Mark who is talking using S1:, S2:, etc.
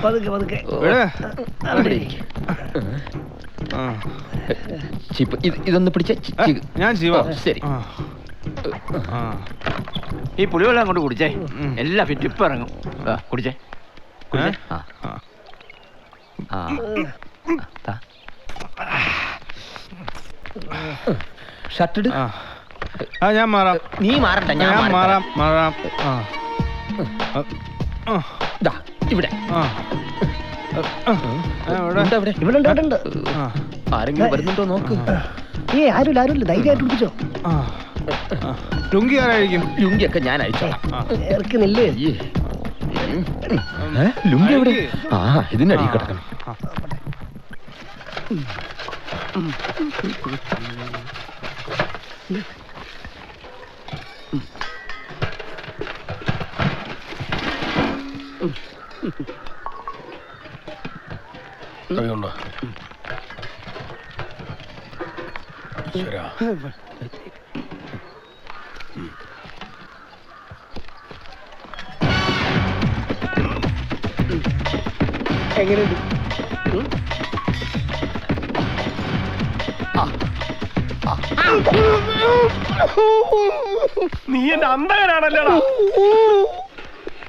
S1: പതുക്കെ പതുക്കെ
S2: ഇതൊന്ന് പിടിച്ച
S3: ഞാൻ ജീവ.
S2: ശരി.
S4: ഈ പുളിവെള്ളം അങ്ങോട്ട് കുടിച്ചേ, എല്ലാം ഫിറ്റ് ഇപ്പം ഇറങ്ങും. കുടിച്ചേ.
S2: ഷർട്ട്
S3: ഞാൻ മാറാം.
S2: നീ മാറണ്ട,
S3: ഞാൻ മാറാം.
S2: ഇവിടെ ആരെങ്കിലും വരുന്നുണ്ടോ നോക്ക്.
S1: ആരുമില്ല, ധൈര്യമായിട്ട് പിടിച്ചോ.
S3: ലുങ്കി ആരായിരിക്കും?
S2: ലുങ്കിയൊക്കെ ഞാൻ അയച്ചോളാം.
S1: ഇറക്കുന്നില്ലേ?
S2: ലുങ്കി എവിടെ? ഇതിനടി കിടക്കണം.
S1: എങ്ങനെയുണ്ട്?
S4: നീ എന്റെ അന്തകനാണല്ലേടാ.